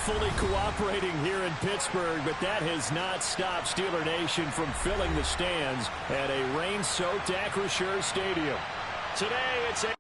fully cooperating here in Pittsburgh, but that has not stopped Steeler Nation from filling the stands at a rain-soaked Acrisure Stadium. Today, it's a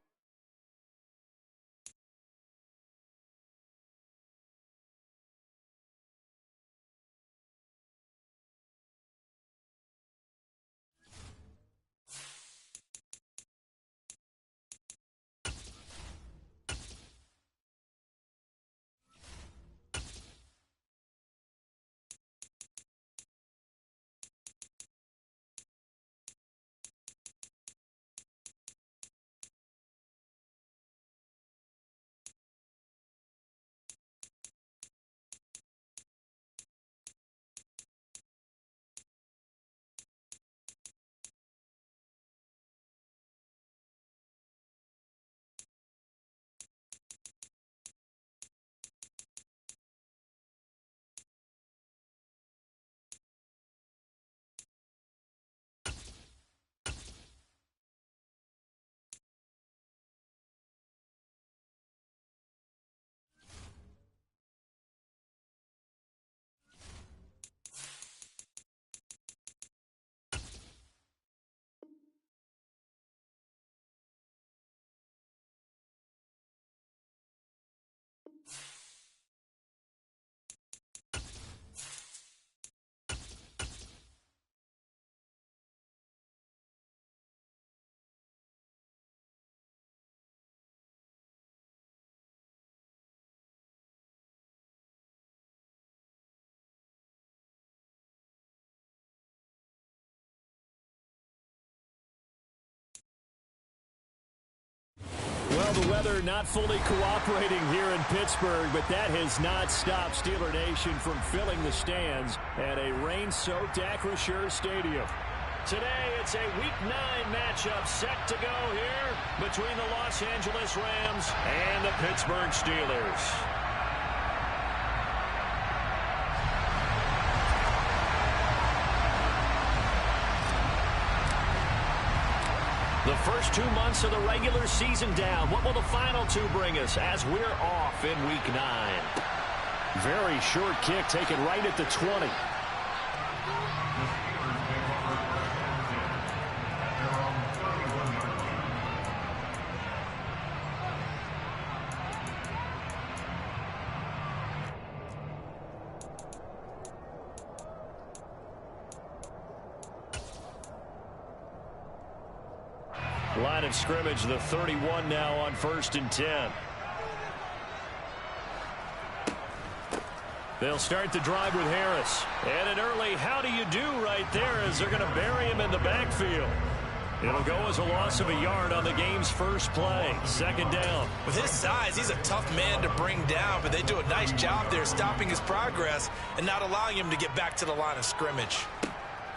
Well, the weather not fully cooperating here in Pittsburgh, but that has not stopped Steeler Nation from filling the stands at a rain-soaked Acrisure Stadium. Today, it's a Week 9 matchup set to go here between the Los Angeles Rams and the Pittsburgh Steelers. The first 2 months of the regular season down. What will the final 2 bring us as we're off in Week 9? Very short kick taken right at the 20. Line of scrimmage, the 31 now on 1st and 10. They'll start the drive with Harris. And an early how do you do right there as they're going to bury him in the backfield. It'll go as a loss of a yard on the game's first play. 2nd down. With his size, he's a tough man to bring down, but they do a nice job there stopping his progress and not allowing him to get back to the line of scrimmage.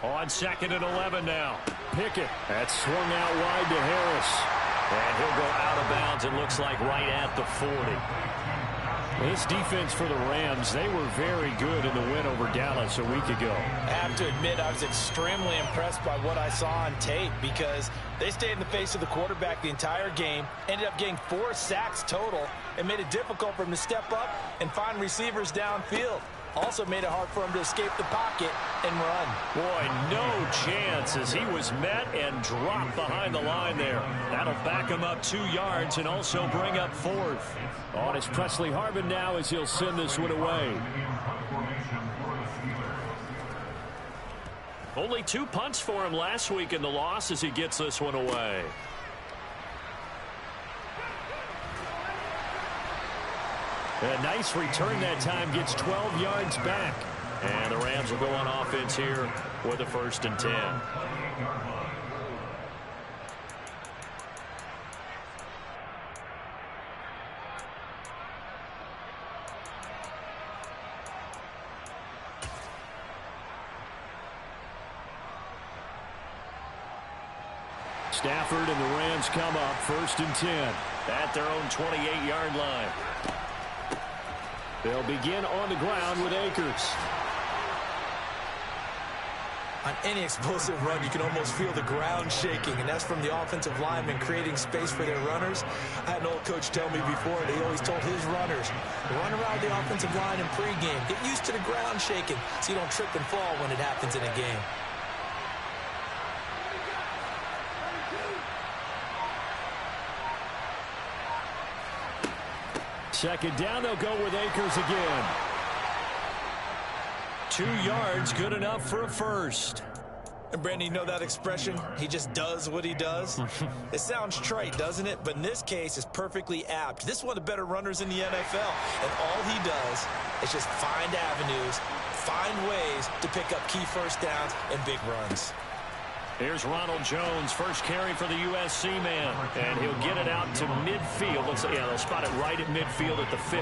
On 2nd and 11 now. Pickett. That's swung out wide to Harris. And he'll go out of bounds, it looks like, right at the 40. This defense for the Rams, they were very good in the win over Dallas a week ago. I have to admit, I was extremely impressed by what I saw on tape because they stayed in the face of the quarterback the entire game, ended up getting 4 sacks total, and made it difficult for him to step up and find receivers downfield. Also made it hard for him to escape the pocket and run. Boy, no chance as he was met and dropped behind the line there. That'll back him up 2 yards and also bring up 4th. On is Presley Harvin now as he'll send this one away. Only 2 punts for him last week in the loss as he gets this one away. A nice return that time, gets 12 yards back. And the Rams will go on offense here with a 1st and 10. Stafford and the Rams come up 1st and 10 at their own 28-yard line. They'll begin on the ground with Akers. On any explosive run, you can almost feel the ground shaking, and that's from the offensive linemen creating space for their runners. I had an old coach tell me before, and he always told his runners, run around the offensive line in pregame. Get used to the ground shaking so you don't trip and fall when it happens in a game. Second down, they'll go with Akers again. 2 yards, good enough for a first. And Brandon, you know that expression? He just does what he does. It sounds trite, doesn't it? But in this case, it's perfectly apt. This is one of the better runners in the NFL. And all he does is just find avenues, find ways to pick up key first downs and big runs. Here's Ronald Jones, first carry for the USC man. And he'll get it out to midfield. Yeah, they'll spot it right at midfield at the 50.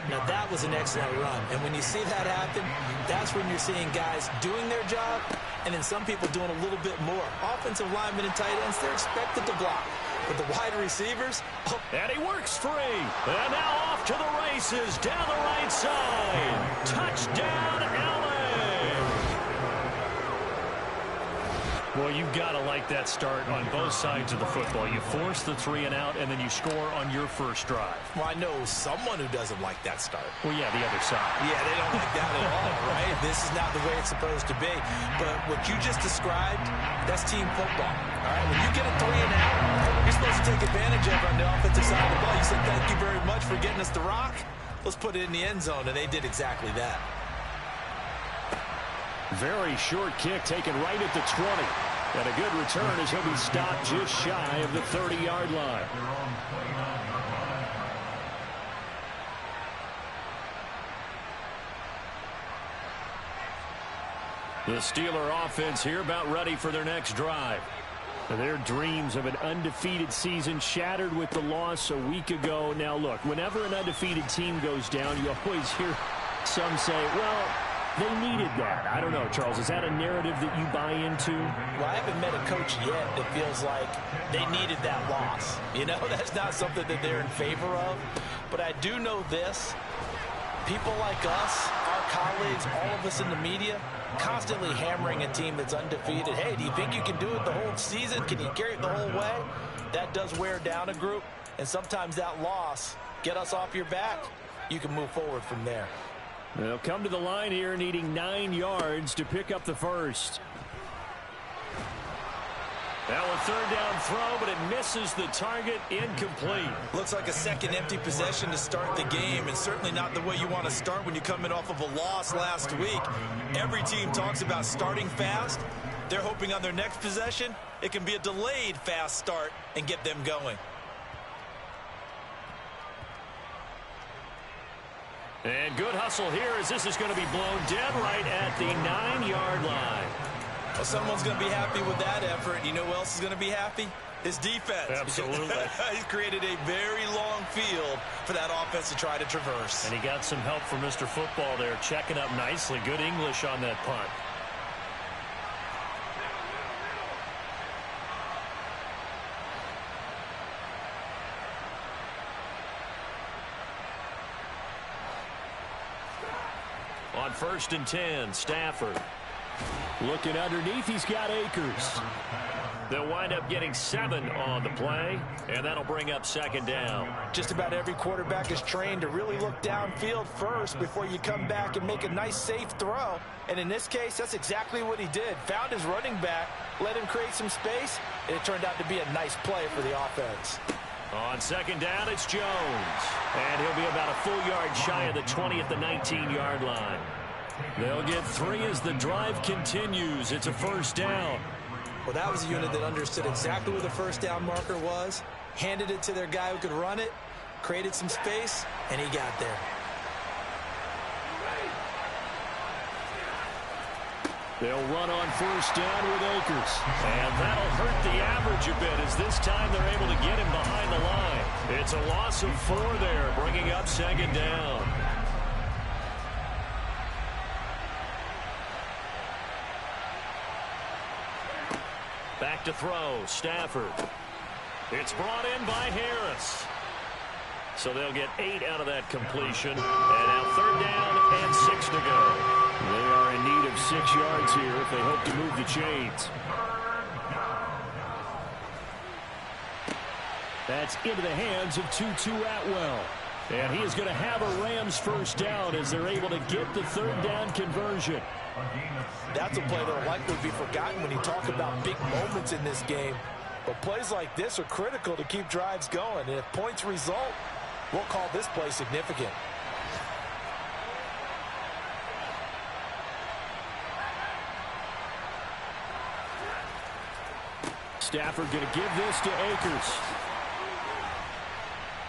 Now, that was an excellent run. And when you see that happen, that's when you're seeing guys doing their job and then some people doing a little bit more. Offensive linemen and tight ends, they're expected to block. But the wide receivers... Oh. And he works free. And now off to the races down the right side. Touchdown, LA. Well, you've got to like that start on both sides of the football. You force the 3 and out, and then you score on your first drive. Well, I know someone who doesn't like that start. Well, yeah, the other side. Yeah, they don't like that at all, right? This is not the way it's supposed to be. But what you just described, that's team football. All right, when you get a 3 and out, you're supposed to take advantage of it on the offensive side of the ball. You said, thank you very much for getting us the rock. Let's put it in the end zone, and they did exactly that. Very short kick taken right at the 20. And a good return as he'll be stopped just shy of the 30-yard line. The Steeler offense here about ready for their next drive. Their dreams of an undefeated season shattered with the loss a week ago. Now, look, whenever an undefeated team goes down, you always hear some say, well, they needed that. I don't know, Charles. Is that a narrative that you buy into? Well, I haven't met a coach yet that feels like they needed that loss. You know, that's not something that they're in favor of. But I do know this. People like us, our colleagues, all of us in the media, constantly hammering a team that's undefeated. Hey, do you think you can do it the whole season? Can you carry it the whole way? That does wear down a group. And sometimes that loss, get us off your back, you can move forward from there. They'll come to the line here needing 9 yards to pick up the first. Now a third down throw, but it misses the target, incomplete. Looks like a second empty possession to start the game, and certainly not the way you want to start when you're coming off of a loss last week. Every team talks about starting fast. They're hoping on their next possession, it can be a delayed fast start and get them going. And good hustle here as this is going to be blown dead right at the 9-yard line. Well, someone's going to be happy with that effort. You know who else is going to be happy? His defense. Absolutely. He's created a very long field for that offense to try to traverse. And he got some help from Mr. Football there, checking up nicely. Good English on that punt. On 1st and 10, Stafford. Looking underneath, he's got Akers. They'll wind up getting 7 on the play, and that'll bring up 2nd down. Just about every quarterback is trained to really look downfield first before you come back and make a nice, safe throw. And in this case, that's exactly what he did. Found his running back, let him create some space, and it turned out to be a nice play for the offense. On 2nd down, it's Jones. And he'll be about a full yard shy of the 20 at the 19-yard line. They'll get 3 as the drive continues. It's a 1st down. Well, that was a unit that understood exactly where the 1st down marker was, handed it to their guy who could run it, created some space, and he got there. They'll run on 1st down with Akers. And that'll hurt the average a bit as this time they're able to get him behind the line. It's a loss of 4 there, bringing up 2nd down. Back to throw, Stafford. It's brought in by Harris. So they'll get 8 out of that completion. And now 3rd down and 6 to go. They are in need of 6 yards here if they hope to move the chains. That's into the hands of Tutu Atwell. And he is going to have a Rams first down as they're able to get the third down conversion. That's a play that will likely be forgotten when you talk about big moments in this game. But plays like this are critical to keep drives going. And if points result, we'll call this play significant. Stafford going to give this to Akers.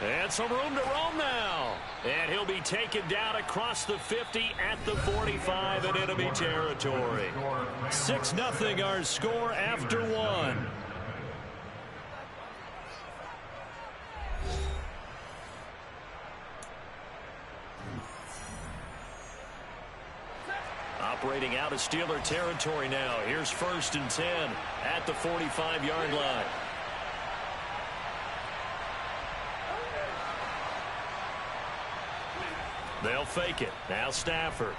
And some room to roam now. And he'll be taken down across the 50 at the 45 in enemy territory. 6-0 our score after one. Operating out of Steeler territory now. Here's 1st and 10 at the 45-yard line. They'll fake it. Now Stafford.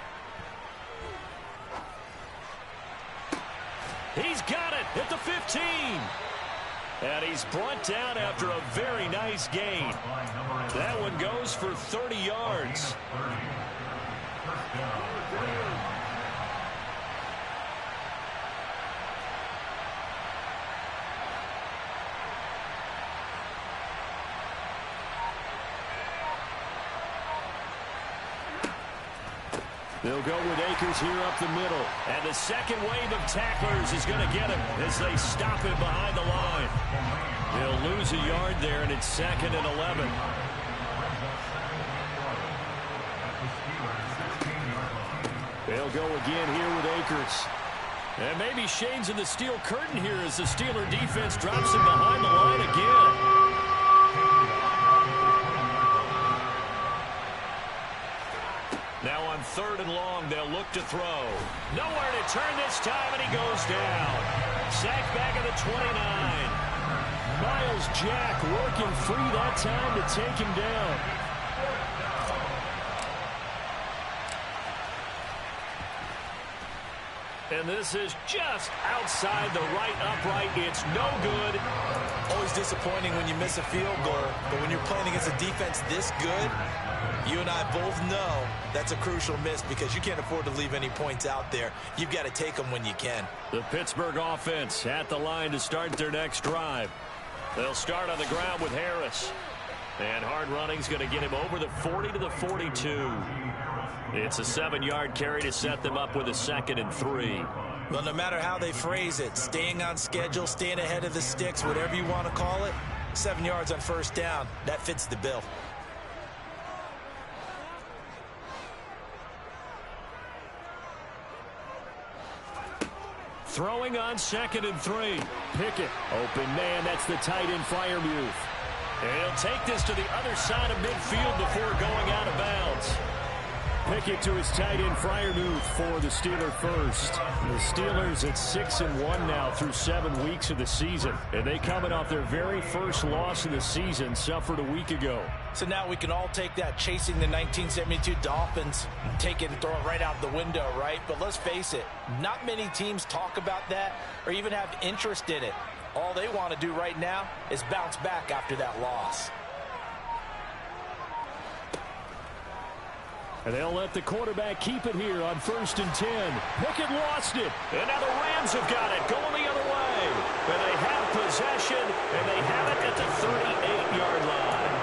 He's got it at the 15. And he's brought down after a very nice gain. That one goes for 30 yards. They'll go with Akers here up the middle. And the second wave of tacklers is going to get him as they stop him behind the line. They'll lose a yard there, and it's 2nd and 11. They'll go again here with Akers. And maybe Shane's in the steel curtain here as the Steeler defense drops him behind the line again. Now on 3rd and long, they'll look to throw. Nowhere to turn this time, and he goes down. Sacked back at the 29. Miles Jack working free that time to take him down. And this is just outside the right upright. It's no good. Always disappointing when you miss a field goal, but when you're playing against a defense this good, you and I both know that's a crucial miss because you can't afford to leave any points out there. You've got to take them when you can. The Pittsburgh offense at the line to start their next drive. They'll start on the ground with Harris. And hard running's going to get him over the 40 to the 42. It's a 7-yard carry to set them up with a 2nd and 3. Well, no matter how they phrase it, staying on schedule, staying ahead of the sticks, whatever you want to call it, 7 yards on 1st down, that fits the bill. Throwing on 2nd and 3. Pickett. Open man. That's the tight end Freiermuth. And he'll take this to the other side of midfield before going out of bounds. Pickett to his tight end Freiermuth for the Steeler first. The Steelers at 6-1 now through 7 weeks of the season. And they coming off their very first loss of the season, suffered a week ago. So now we can all take that chasing the 1972 Dolphins and take it and throw it right out the window, right? But let's face it, not many teams talk about that or even have interest in it. All they want to do right now is bounce back after that loss. And they'll let the quarterback keep it here on 1st and 10. Pickett lost it. And now the Rams have got it going the other way. And they have possession, and they have it at the 38-yard line.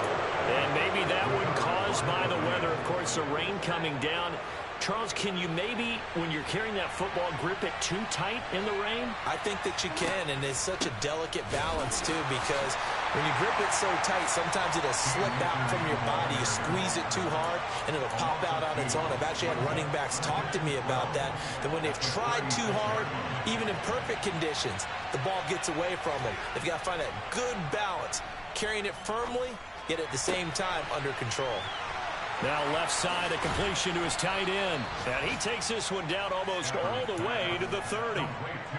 And maybe that one caused by the weather. Of course, the rain coming down. Charles, can you maybe, when you're carrying that football, grip it too tight in the rain? I think that you can, and it's such a delicate balance, too, because when you grip it so tight, sometimes it'll slip out from your body. You squeeze it too hard, and it'll pop out on its own. I've actually had running backs talk to me about that when they've tried too hard, even in perfect conditions, the ball gets away from them. They've got to find that good balance, carrying it firmly, yet at the same time under control. Now left side, a completion to his tight end. And he takes this one down almost all the way to the 30.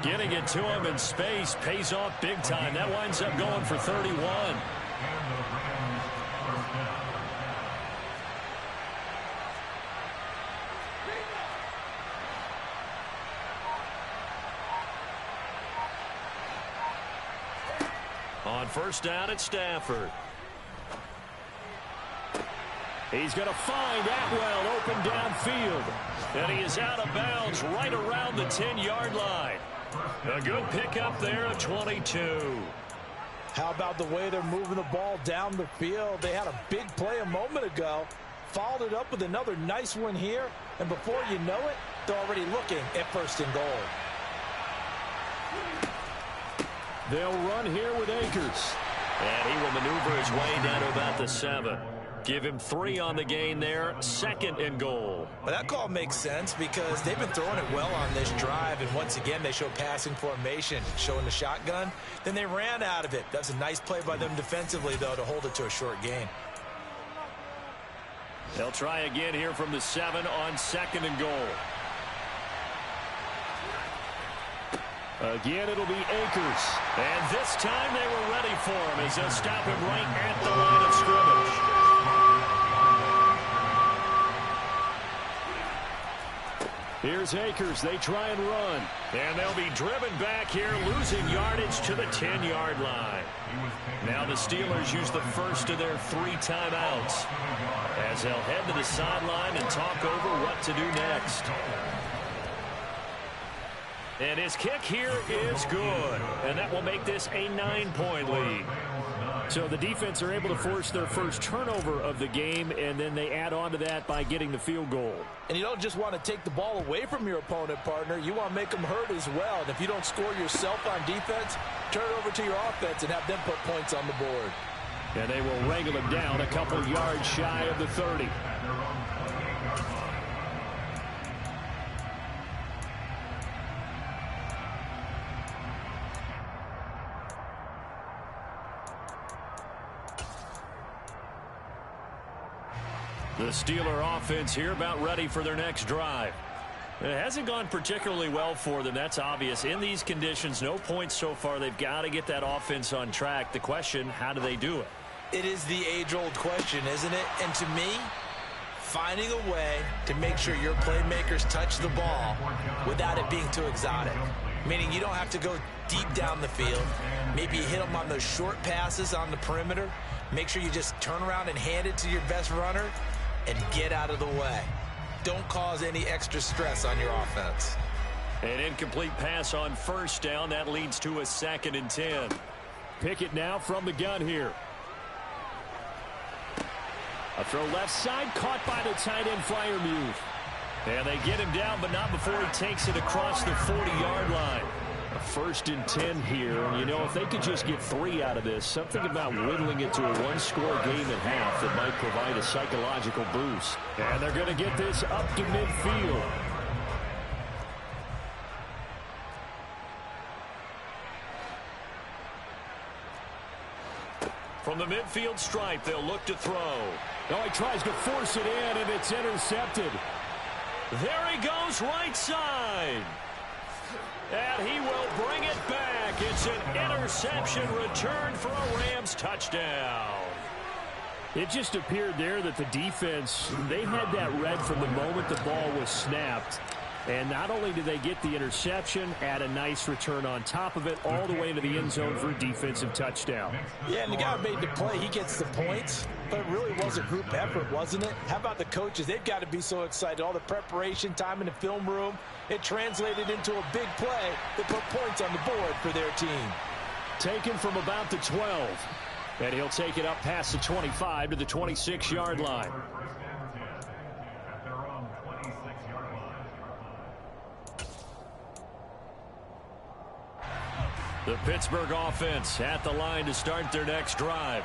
Getting it to him in space pays off big time. That winds up going for 31. On first down, it's Stafford. He's going to find Atwell open downfield. And he is out of bounds right around the 10-yard line. A good pickup there of 22. How about the way they're moving the ball down the field? They had a big play a moment ago. Followed it up with another nice one here. And before you know it, they're already looking at first and goal. They'll run here with Akers. And he will maneuver his way down to about the 7. Give him 3 on the gain there. Second and goal. Well, that call makes sense because they've been throwing it well on this drive. And once again, they show passing formation, showing the shotgun. Then they ran out of it. That's a nice play by them defensively, though, to hold it to a short gain. They'll try again here from the 7 on second and goal. Again, it'll be Akers. And this time they were ready for him as they'll stop him right at the line of scrimmage. Here's Akers. They try and run. And they'll be driven back here, losing yardage to the 10-yard line. Now the Steelers use the first of their 3 timeouts as they'll head to the sideline and talk over what to do next. And his kick here is good. And that will make this a 9-point lead. So the defense are able to force their first turnover of the game, and then they add on to that by getting the field goal. And you don't just want to take the ball away from your opponent, partner. You want to make them hurt as well. And if you don't score yourself on defense, turn it over to your offense and have them put points on the board. And they will wrangle him down a couple yards shy of the 30. The Steeler offense here about ready for their next drive. It hasn't gone particularly well for them. That's obvious. In these conditions, no points so far. They've got to get that offense on track. The question, how do they do it? It is the age-old question, isn't it? And to me, finding a way to make sure your playmakers touch the ball without it being too exotic. Meaning you don't have to go deep down the field. Maybe you hit them on those short passes on the perimeter. Make sure you just turn around and hand it to your best runner and get out of the way. Don't cause any extra stress on your offense. An incomplete pass on first down. That leads to a 2nd and 10. Pickett now from the gun here. A throw left side, caught by the tight end Freiermuth. And they get him down, but not before he takes it across the 40-yard line. A 1st and 10 here. And, you know, if they could just get 3 out of this, something about whittling it to a 1-score game at half that might provide a psychological boost. And they're going to get this up to midfield. From the midfield stripe, they'll look to throw. Oh, he tries to force it in, and it's intercepted. There he goes, right side. And he will bring it back. It's an interception return for a Rams touchdown. It just appeared there that the defense, they had that read from the moment the ball was snapped. And not only did they get the interception, add a nice return on top of it, all the way into the end zone for a defensive touchdown. Yeah, and the guy who made the play, he gets the points. But it really was a group effort, wasn't it? How about the coaches? They've got to be so excited. All the preparation time in the film room, it translated into a big play that put points on the board for their team. Taken from about the 12. And he'll take it up past the 25 to the 26-yard line. The Pittsburgh offense at the line to start their next drive.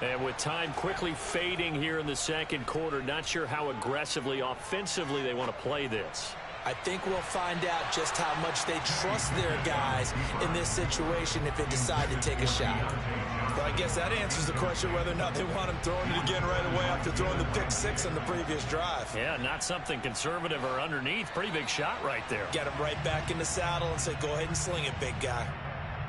And with time quickly fading here in the second quarter, not sure how aggressively, offensively they want to play this. I think we'll find out just how much they trust their guys in this situation if they decide to take a shot. Well, I guess that answers the question whether or not they want him throwing it again right away after throwing the pick 6 on the previous drive. Yeah, not something conservative or underneath. Pretty big shot right there. Get him right back in the saddle and say, go ahead and sling it, big guy.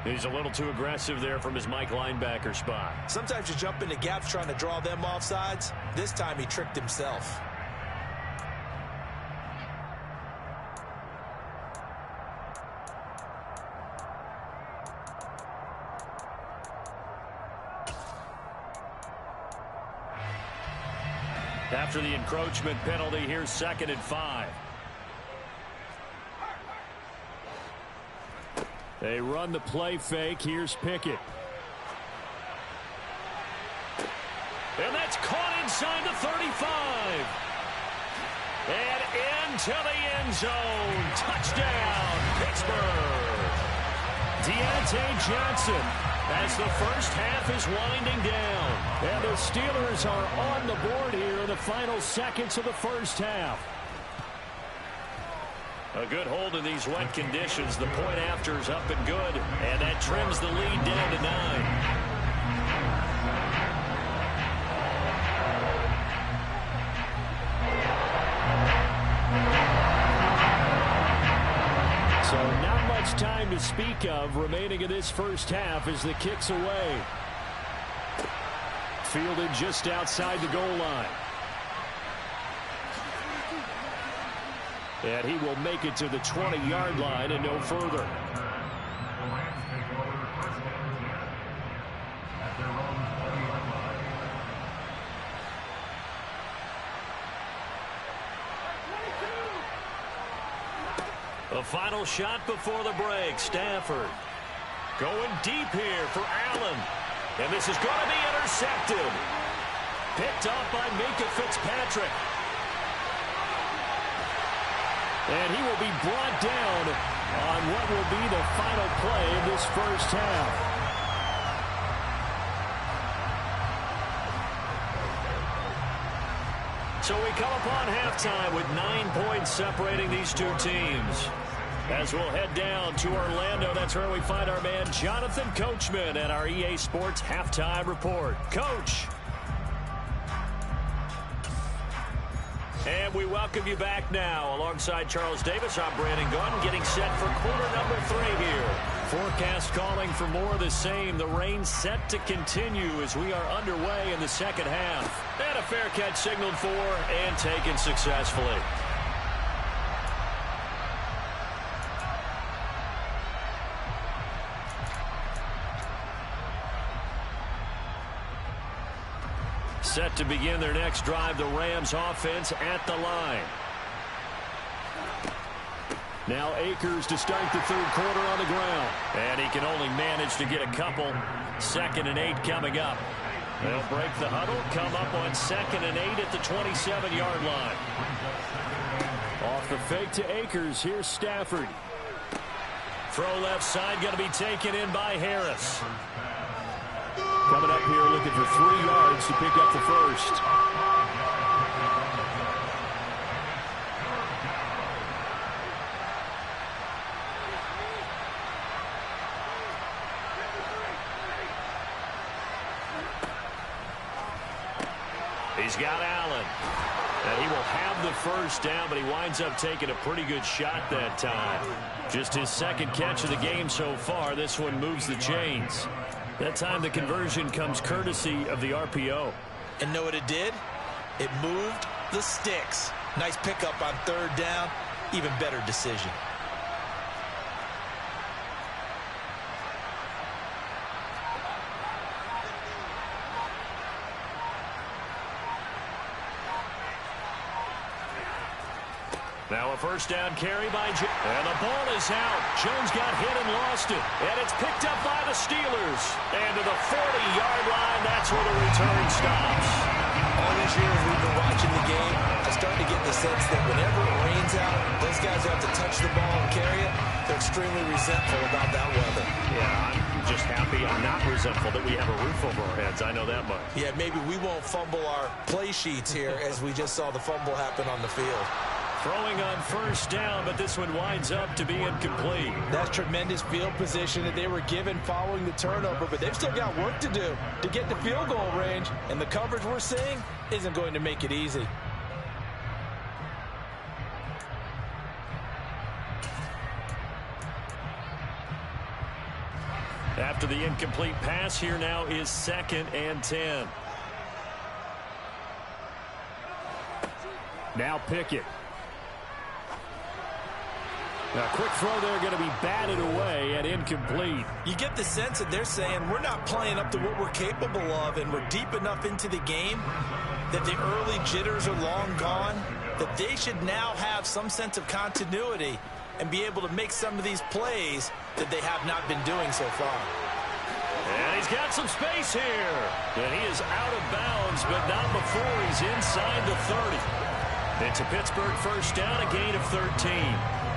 He's a little too aggressive there from his Mike linebacker spot. Sometimes you jump into gaps trying to draw them off sides. This time he tricked himself. After the encroachment penalty, here's 2nd and 5. They run the play fake. Here's Pickett. And that's caught inside the 35. And into the end zone. Touchdown, Pittsburgh. Deontay Johnson, as the first half is winding down. And the Steelers are on the board here in the final seconds of the first half. A good hold in these wet conditions. The point after is up and good. And that trims the lead down to 9. So not much time to speak of remaining in this first half as the kick's away. Fielded just outside the goal line. And he will make it to the 20-yard line and no further. The final shot before the break. Stafford going deep here for Allen. And this is going to be intercepted. Picked up by Minka Fitzpatrick. And he will be brought down on what will be the final play of this first half. So we come upon halftime with 9 points separating these two teams. As we'll head down to Orlando, that's where we find our man Jonathan Coachman at our EA Sports Halftime Report. Coach. And we welcome you back now. Alongside Charles Davis, I'm Brandon Gunn, getting set for quarter number 3 here. Forecast calling for more of the same. The rain set to continue as we are underway in the second half. And a fair catch signaled for and taken successfully. Set to begin their next drive, the Rams offense at the line. Now Akers to start the third quarter on the ground. And he can only manage to get a couple. 2nd and 8 coming up. They'll break the huddle, come up on 2nd and 8 at the 27-yard line. Off the fake to Akers, here's Stafford. Throw left side, going to be taken in by Harris. Coming up here looking for 3 yards to pick up the first. He's got Allen. And he will have the first down, but he winds up taking a pretty good shot that time. Just his 2nd catch of the game so far. This one moves the chains. That time the conversion comes courtesy of the RPO. And know what it did? It moved the sticks. Nice pickup on 3rd down. Even better decision. Now a first down carry by Jones. And the ball is out. Jones got hit and lost it. And it's picked up by the Steelers. And to the 40-yard line, that's where the return stops. All these years we've been watching the game, I'm starting to get the sense that whenever it rains out, those guys who have to touch the ball and carry it, they're extremely resentful about that weather. Yeah, I'm just happy I'm not resentful that we have a roof over our heads. I know that much. Yeah, maybe we won't fumble our play sheets here as we just saw the fumble happen on the field. Throwing on first down, but this one winds up to be incomplete. That's tremendous field position that they were given following the turnover, but they've still got work to do to get to field goal range, and the coverage we're seeing isn't going to make it easy. After the incomplete pass, here now is 2nd and 10. Now Pickett. A quick throw there going to be batted away and incomplete. You get the sense that they're saying we're not playing up to what we're capable of, and we're deep enough into the game that the early jitters are long gone, that they should now have some sense of continuity and be able to make some of these plays that they have not been doing so far. And he's got some space here. And he is out of bounds, but not before he's inside the 30. It's a Pittsburgh first down, a gain of 13.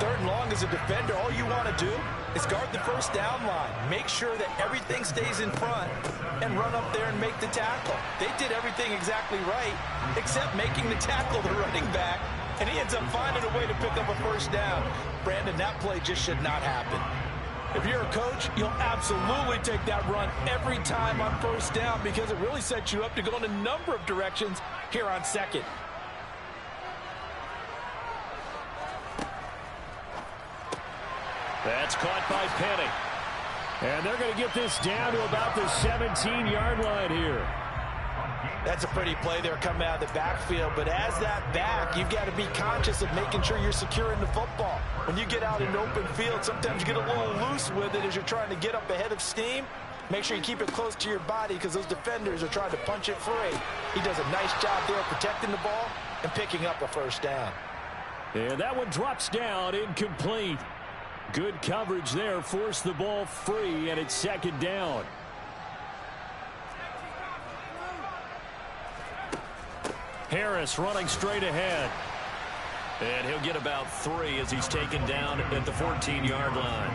Third and long as a defender, all you want to do is guard the first down line. Make sure that everything stays in front and run up there and make the tackle. They did everything exactly right except making the tackle the running back, and he ends up finding a way to pick up a first down. Brandon, that play just should not happen. If you're a coach, you'll absolutely take that run every time on first down because it really sets you up to go in a number of directions here on second. That's caught by Penny. And they're going to get this down to about the 17-yard line here. That's a pretty play there coming out of the backfield, but as that back, you've got to be conscious of making sure you're securing the football. When you get out in open field, sometimes you get a little loose with it as you're trying to get up ahead of steam. Make sure you keep it close to your body because those defenders are trying to punch it free. He does a nice job there protecting the ball and picking up a first down. And that one drops down, incomplete. Good coverage there, forced the ball free, and it's second down. Harris running straight ahead. And he'll get about 3 as he's taken down at the 14-yard line.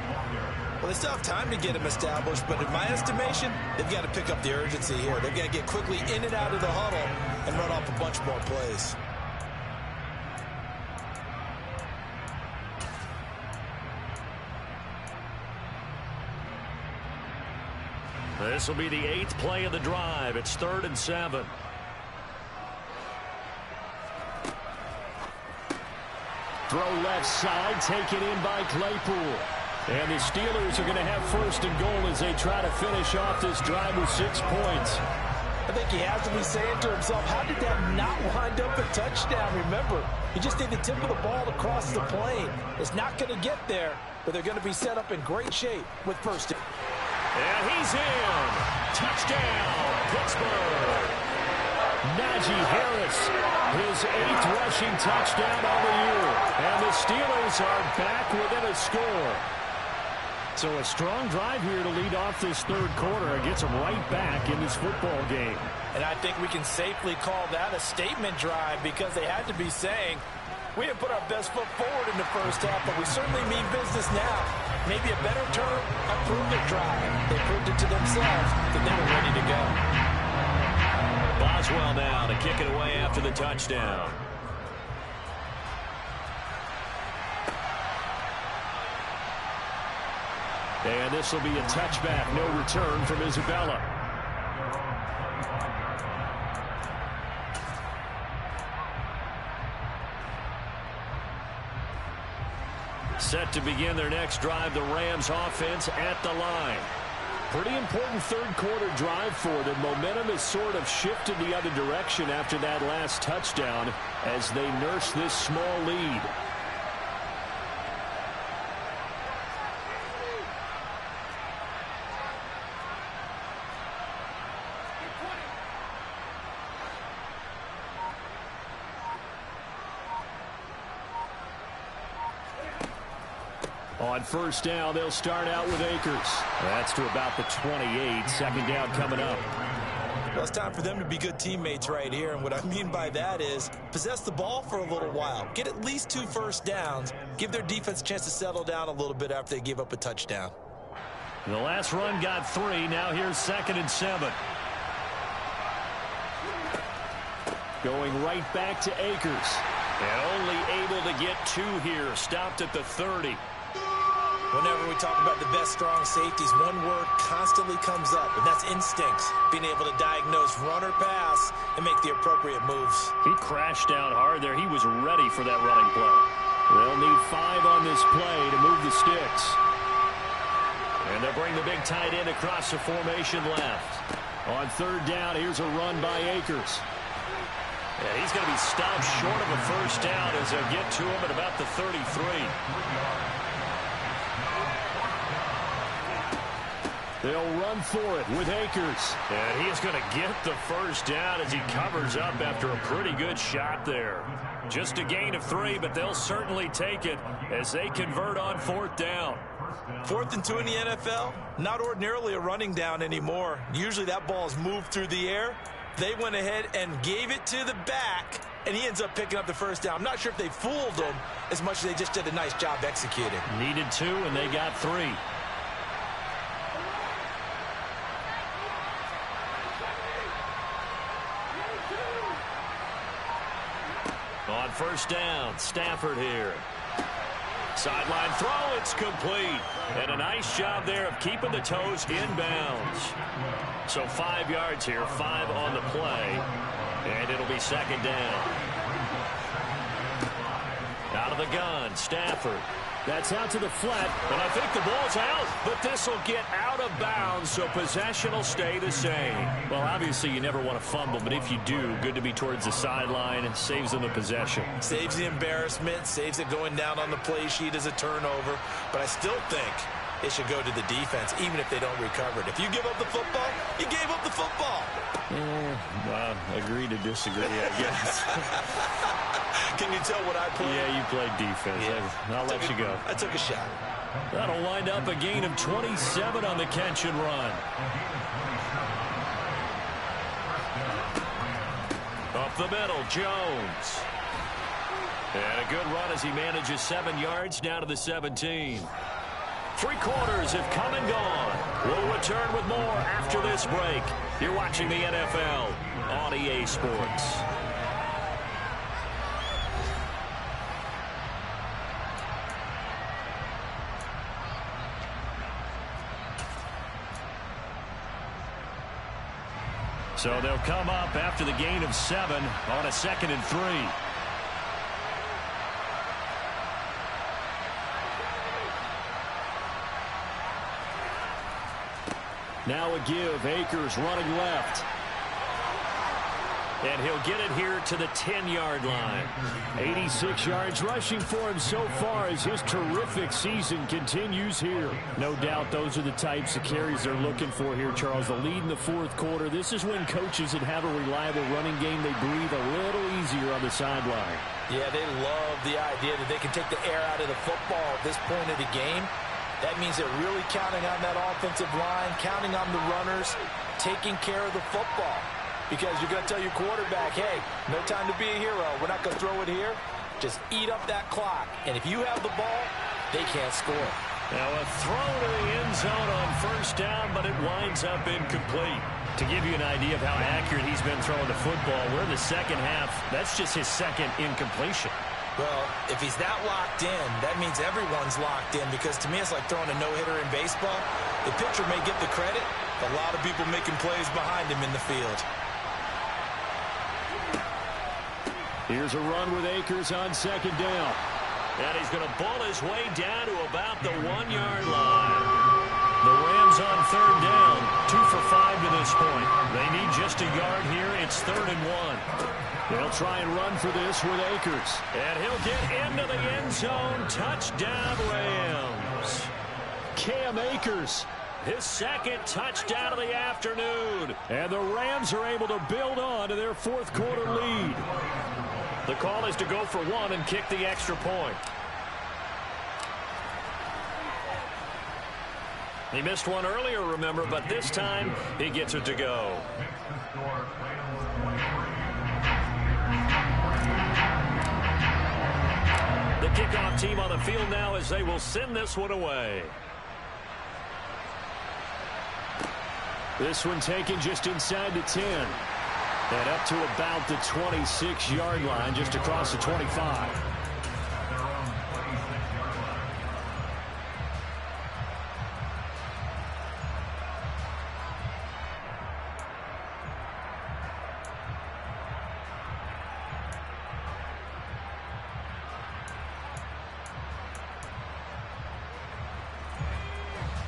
Well, they still have time to get him established, but in my estimation, they've got to pick up the urgency here. They've got to get quickly in and out of the huddle and run off a bunch more plays. This will be the 8th play of the drive. It's 3rd and 7. Throw left side, taken in by Claypool. And the Steelers are going to have 1st and goal as they try to finish off this drive with 6 points. I think he has to be saying to himself, how did that not wind up a touchdown? Remember, you just need the tip of the ball across the plane. It's not going to get there, but they're going to be set up in great shape with 1st and. And he's in. Touchdown, Pittsburgh. Najee Harris, his 8th rushing touchdown of the year. And the Steelers are back within a score. So a strong drive here to lead off this 3rd quarter and gets them right back in this football game. And I think we can safely call that a statement drive because they had to be saying, we didn't put our best foot forward in the first half, but we certainly mean business now. Maybe a better term, a prove-it drive. They proved it to themselves that they were ready to go. Boswell now to kick it away after the touchdown. And this will be a touchback, no return from Isabella. Set to begin their next drive, the Rams offense at the line. Pretty important 3rd quarter drive for them. Momentum has sort of shifted the other direction after that last touchdown as they nurse this small lead. On 1st down, they'll start out with Akers. That's to about the 28. 2nd down coming up. Well, it's time for them to be good teammates right here. And what I mean by that is possess the ball for a little while. Get at least 2 first downs. Give their defense a chance to settle down a little bit after they give up a touchdown. The last run got 3. Now here's 2nd and 7. Going right back to Akers. And only able to get 2 here. Stopped at the 30. Whenever we talk about the best strong safeties, one word constantly comes up, and that's instincts. Being able to diagnose run or pass and make the appropriate moves. He crashed down hard there. He was ready for that running play. They'll need 5 on this play to move the sticks. And they'll bring the big tight end across the formation left. On 3rd down, here's a run by Akers. And he's going to be stopped short of a first down as they'll get to him at about the 33. They'll run for it with Akers. And he is going to get the first down as he covers up after a pretty good shot there. Just a gain of 3, but they'll certainly take it as they convert on 4th down. 4th and 2 in the NFL, not ordinarily a running down anymore. Usually that ball is moved through the air. They went ahead and gave it to the back, and he ends up picking up the first down. I'm not sure if they fooled him as much as they just did a nice job executing. Needed 2, and they got 3. On 1st down, Stafford here. Sideline throw, it's complete. And a nice job there of keeping the toes inbounds. So 5 yards here, 5 on the play. And it'll be 2nd down. Out of the gun, Stafford. That's out to the flat, and I think the ball's out, but this will get out of bounds, so possession will stay the same. Well, obviously you never want to fumble, but if you do, good to be towards the sideline. It saves them the possession. Saves the embarrassment, saves it going down on the play sheet as a turnover, but I still think it should go to the defense, even if they don't recover it. If you give up the football, you gave up the football. Agree to disagree, I guess. Can you tell what I played? Yeah, you played defense. Yeah. I'll let you go. I took a shot. That'll wind up a gain of 27 on the catch and run. Up the middle, Jones. And a good run as he manages 7 yards down to the 17. 3 quarters have come and gone. We'll return with more after this break. You're watching the NFL on EA Sports. So they'll come up after the gain of 7 on a 2nd and 3. Now a give. Akers running left. And he'll get it here to the 10-yard line. 86 yards rushing for him so far as his terrific season continues here. No doubt those are the types of carries they're looking for here, Charles. The lead in the 4th quarter. This is when coaches that have a reliable running game, they breathe a little easier on the sideline. Yeah, they love the idea that they can take the air out of the football at this point of the game. That means they're really counting on that offensive line, counting on the runners, taking care of the football. Because you're going to tell your quarterback, hey, no time to be a hero. We're not going to throw it here. Just eat up that clock. And if you have the ball, they can't score. Now a throw to the end zone on 1st down, but it winds up incomplete. To give you an idea of how accurate he's been throwing the football, we're in the 2nd half. That's just his 2nd incompletion. Well, if he's that locked in, that means everyone's locked in, because to me it's like throwing a no-hitter in baseball. The pitcher may get the credit, but a lot of people making plays behind him in the field. Here's a run with Akers on 2nd down. And he's going to bull his way down to about the 1-yard line. The Rams on 3rd down, 2 for 5 to this point. They need just a yard here. It's 3rd and 1. They'll try and run for this with Akers. And he'll get into the end zone. Touchdown, Rams. Cam Akers, his 2nd touchdown of the afternoon. And the Rams are able to build on to their 4th quarter lead. The call is to go for 1 and kick the extra point. He missed one earlier, remember, but this time he gets it to go. The kickoff team on the field now as they will send this one away. This one taken just inside the 10. And up to about the 26-yard line, just across the 25.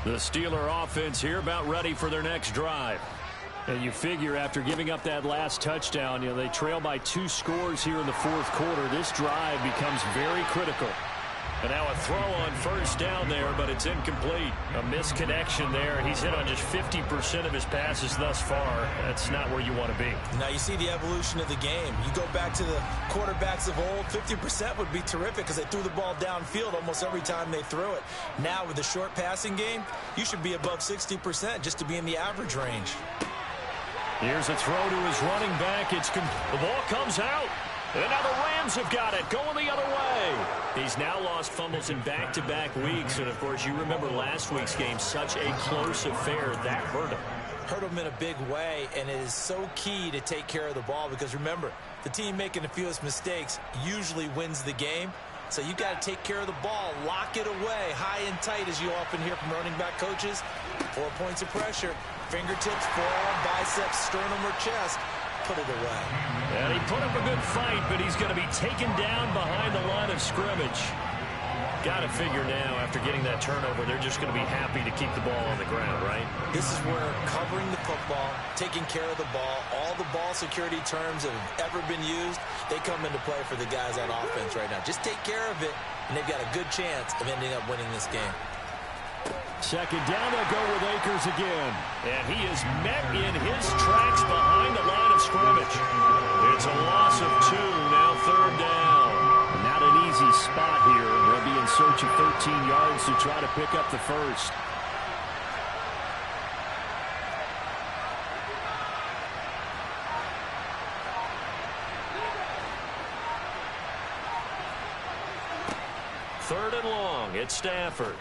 The Steeler offense here about ready for their next drive. And you figure after giving up that last touchdown, they trail by 2 scores here in the 4th quarter. This drive becomes very critical. And now a throw on first down there, but it's incomplete. A misconnection there. He's hit on just 50% of his passes thus far. That's not where you want to be. Now you see the evolution of the game. You go back to the quarterbacks of old, 50% would be terrific because they threw the ball downfield almost every time they threw it. Now with the short passing game, you should be above 60% just to be in the average range. Here's a throw to his running back. The ball comes out. And now the Rams have got it, going the other way. He's now lost fumbles in back-to-back weeks. And, of course, you remember last week's game, such a close affair. That hurt him. Hurt him in a big way, and it is so key to take care of the ball because, remember, the team making the fewest mistakes usually wins the game. So you got to take care of the ball, lock it away, high and tight, as you often hear from running back coaches. 4 points of pressure, fingertips, forearm, biceps, sternum, or chest. Put it away. And he put up a good fight, but he's going to be taken down behind the line of scrimmage. Got to figure now, after getting that turnover, they're just going to be happy to keep the ball on the ground, right? This is where covering the football, taking care of the ball, all the ball security terms that have ever been used, they come into play for the guys on offense right now. Just take care of it, and they've got a good chance of ending up winning this game. Second down, they'll go with Akers again. And he is met in his tracks behind the line of scrimmage. It's a loss of 2, now third down. Not an easy spot here. They'll be in search of 13 yards to try to pick up the first. Third and long, it's Stafford.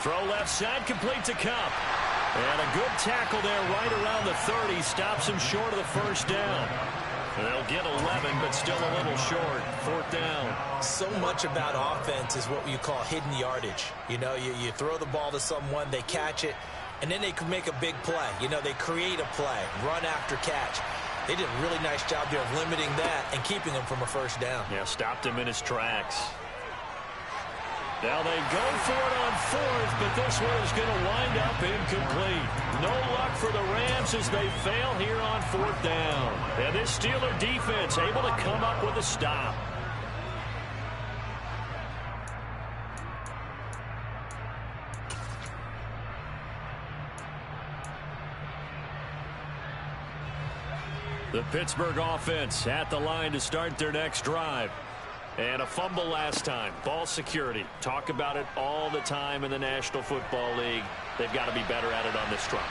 Throw left side, complete to Kupp. And a good tackle there right around the 30. Stops him short of the first down. They'll get 11, but still a little short. Fourth down. So much about offense is what you call hidden yardage. You know, you throw the ball to someone, they catch it, and then they can make a big play. You know, they create a play, run after catch. They did a really nice job there of limiting that and keeping him from a first down. Yeah, stopped him in his tracks. Now they go for it on fourth, but this one is going to wind up incomplete. No luck for the Rams as they fail here on fourth down. And this Steeler defense able to come up with a stop. The Pittsburgh offense at the line to start their next drive. And a fumble last time. Ball security. Talk about it all the time in the National Football League. They've got to be better at it on this drive.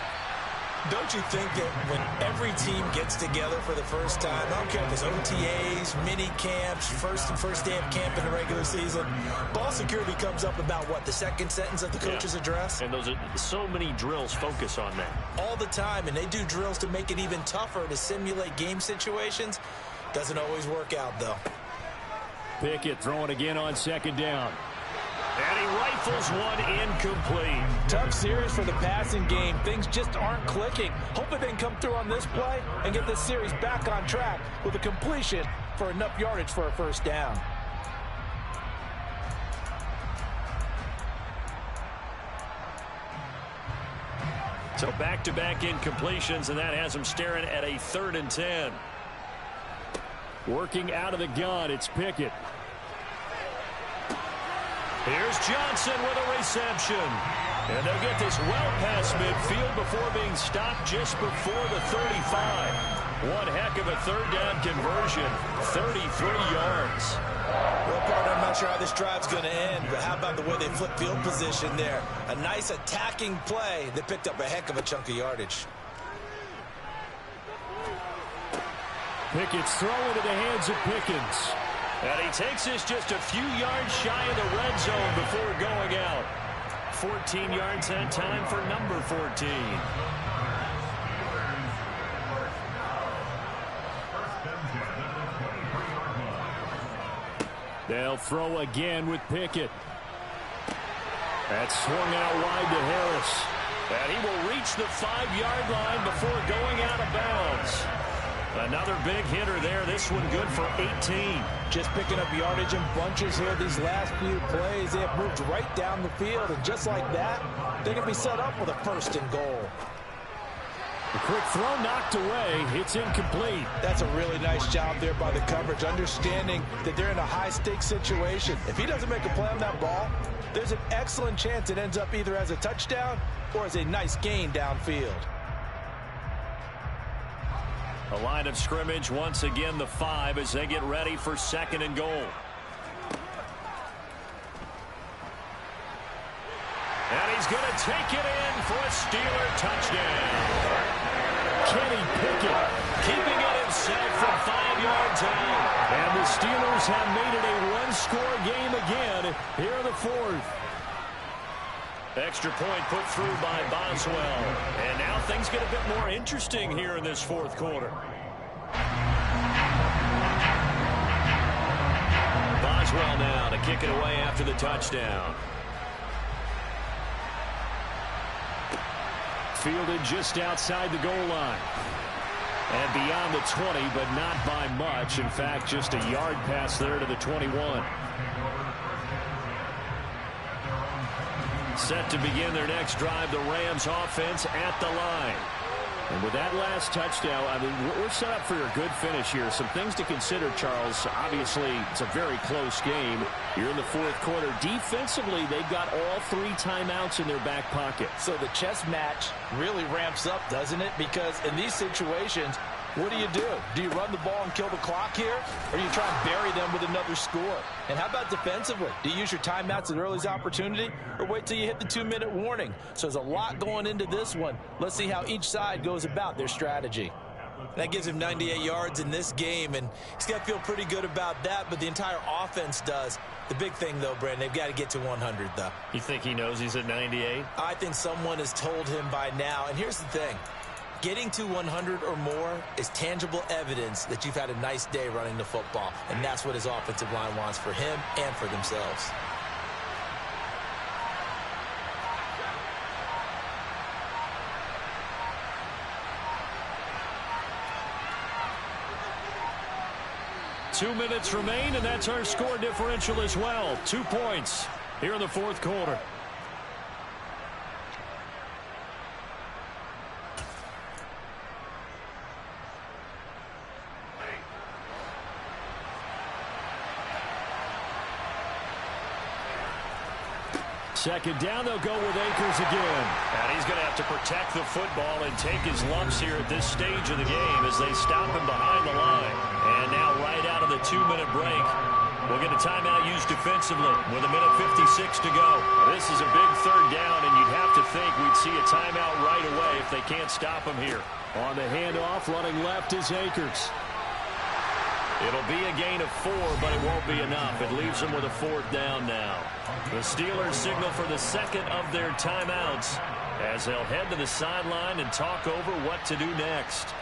Don't you think that when every team gets together for the first time, I don't care if it's OTAs, mini camps, first day of camp in the regular season, ball security comes up about what, the second sentence of the coach's address? And those are so many drills focus on that. All the time, and they do drills to make it even tougher to simulate game situations. Doesn't always work out, though. Pickett throwing again on second down. And he rifles one incomplete. Tough series for the passing game. Things just aren't clicking. Hoping they can come through on this play and get this series back on track with a completion for enough yardage for a first down. So back-to-back incompletions, and that has him staring at a 3rd and 10. Working out of the gun, it's Pickett. Here's Johnson with a reception. And they'll get this well past midfield before being stopped just before the 35. One heck of a third down conversion. 33 yards. Well, partner, I'm not sure how this drive's going to end, but how about the way they flip field position there? A nice attacking play that picked up a heck of a chunk of yardage. Pickett's throw into the hands of Pickens. And he takes this just a few yards shy of the red zone before going out. 14 yards that time for number 14. They'll throw again with Pickett. That's swung out wide to Harris. And he will reach the 5-yard line before going out of bounds. Another big hitter there. This one good for 18. Just picking up yardage in bunches here these last few plays. They have moved right down the field, and just like that, they can be set up with a 1st and goal. A quick throw knocked away. It's incomplete. That's a really nice job there by the coverage, understanding that they're in a high-stakes situation. If he doesn't make a play on that ball, there's an excellent chance it ends up either as a touchdown or as a nice gain downfield. A line of scrimmage, once again the 5 as they get ready for 2nd and goal. And he's going to take it in for a Steeler touchdown. Kenny Pickett keeping it himself from 5 yards out. And the Steelers have made it a one-score game again here in the 4th. Extra point put through by Boswell. And now things get a bit more interesting here in this 4th quarter. Boswell now to kick it away after the touchdown. Fielded just outside the goal line. And beyond the 20, but not by much. In fact, just a yard pass there to the 21. Set to begin their next drive, the Rams offense at the line. And with that last touchdown, I mean, we're set up for a good finish here. Some things to consider, Charles. Obviously, it's a very close game. You're in the 4th quarter. Defensively, they've got all 3 timeouts in their back pocket. So the chess match really ramps up, doesn't it? Because in these situations, what do? Do you run the ball and kill the clock here? Or do you try and bury them with another score? And how about defensively? Do you use your timeouts at earliest opportunity? Or wait till you hit the 2-minute warning? So there's a lot going into this one. Let's see how each side goes about their strategy. That gives him 98 yards in this game, and he's got to feel pretty good about that, but the entire offense does. The big thing, though, Brandon, they've got to get to 100, though. You think he knows he's at 98? I think someone has told him by now. And here's the thing. Getting to 100 or more is tangible evidence that you've had a nice day running the football, and that's what his offensive line wants for him and for themselves. Two minutes remain, and that's our score differential as well. 2 points here in the 4th quarter. Second down, they'll go with Akers again. And he's going to have to protect the football and take his lumps here at this stage of the game as they stop him behind the line. And now right out of the 2-minute break, we'll get a timeout used defensively with 1:56 to go. This is a big 3rd down, and you'd have to think we'd see a timeout right away if they can't stop him here. On the handoff, running left is Akers. It'll be a gain of 4, but it won't be enough. It leaves them with a 4th down now. The Steelers signal for the 2nd of their timeouts as they'll head to the sideline and talk over what to do next.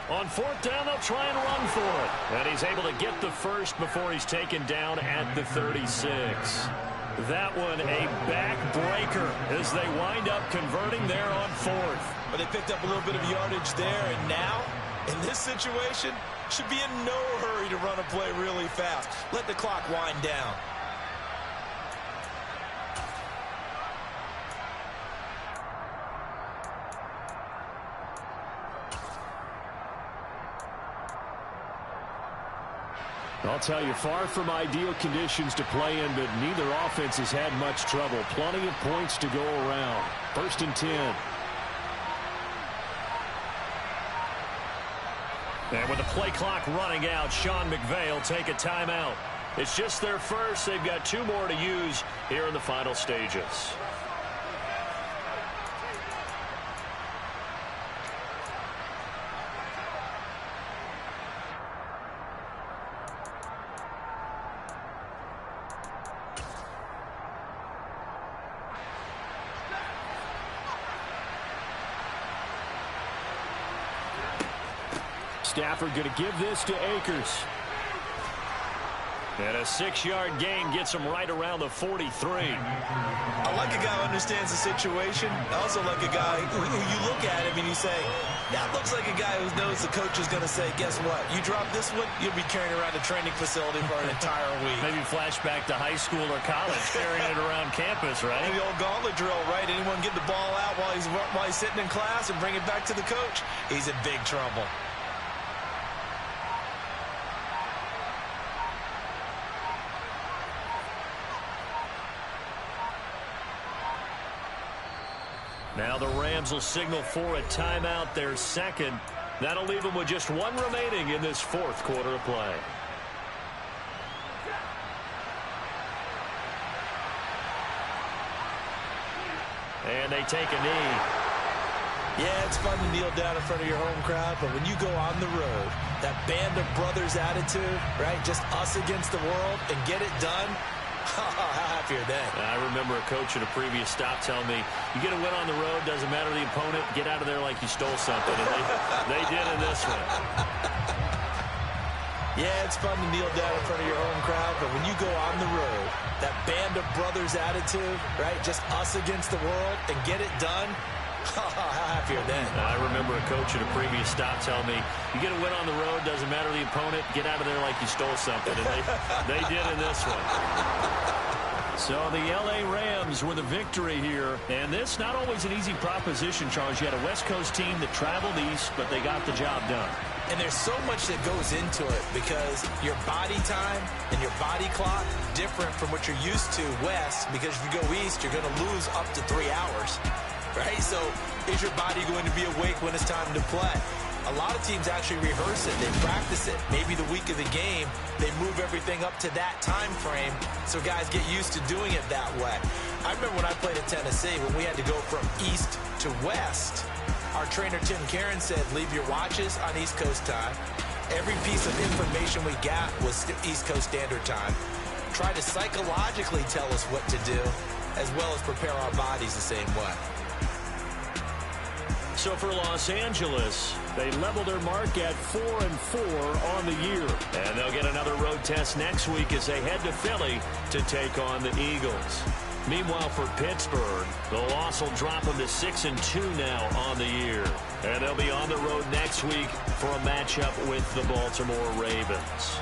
On 4th down, they'll try and run for it. And he's able to get the first before he's taken down at the 36. That one a backbreaker as they wind up converting there on 4th. But they picked up a little bit of yardage there, and now, in this situation, should be in no hurry to run a play really fast. Let the clock wind down. I'll tell you, far from ideal conditions to play in, but neither offense has had much trouble. Plenty of points to go around. 1st and 10. And with the play clock running out, Sean McVay will take a timeout. It's just their first. They've got 2 more to use here in the final stages. Stafford going to give this to Akers. And a 6-yard gain gets him right around the 43. I like a guy who understands the situation. I also like a guy who you look at him and you say, that looks like a guy who knows the coach is going to say, guess what? You drop this one, you'll be carrying around a training facility for an entire week. Maybe flashback to high school or college, carrying it around campus, right? The old gauntlet drill, right? Anyone get the ball out while he's sitting in class and bring it back to the coach? He's in big trouble. Now the Rams will signal for a timeout, their second. That'll leave them with just one remaining in this fourth quarter of play. And they take a knee. Yeah, it's fun to kneel down in front of your home crowd, but when you go on the road, that band of brothers attitude, right, just us against the world, and get it done, how happy are they? I remember a coach at a previous stop telling me, you get a win on the road, doesn't matter the opponent, get out of there like you stole something. And they did in this one. Yeah, it's fun to kneel down in front of your home crowd, but when you go on the road, that band of brothers attitude, right, just us against the world, and get it done, how happy are they? I remember a coach at a previous stop telling me, you get a win on the road, doesn't matter the opponent, get out of there like you stole something. And they did in this one. So the L.A. Rams with a victory here. And this not always an easy proposition, Charles. You had a West Coast team that traveled east, but they got the job done. And there's so much that goes into it because your body time and your body clock different from what you're used to west, because if you go east, you're going to lose up to 3 hours. Right? So is your body going to be awake when it's time to play? A lot of teams actually rehearse it. They practice it. Maybe the week of the game, they move everything up to that time frame so guys get used to doing it that way. I remember when I played at Tennessee, when we had to go from east to west, our trainer Tim Karen said, leave your watches on East Coast time. Every piece of information we got was East Coast Standard Time. Try to psychologically tell us what to do, as well as prepare our bodies the same way. So for Los Angeles, they level their mark at 4-4 on the year. And they'll get another road test next week as they head to Philly to take on the Eagles. Meanwhile, for Pittsburgh, the loss will drop them to 6-2 now on the year. And they'll be on the road next week for a matchup with the Baltimore Ravens.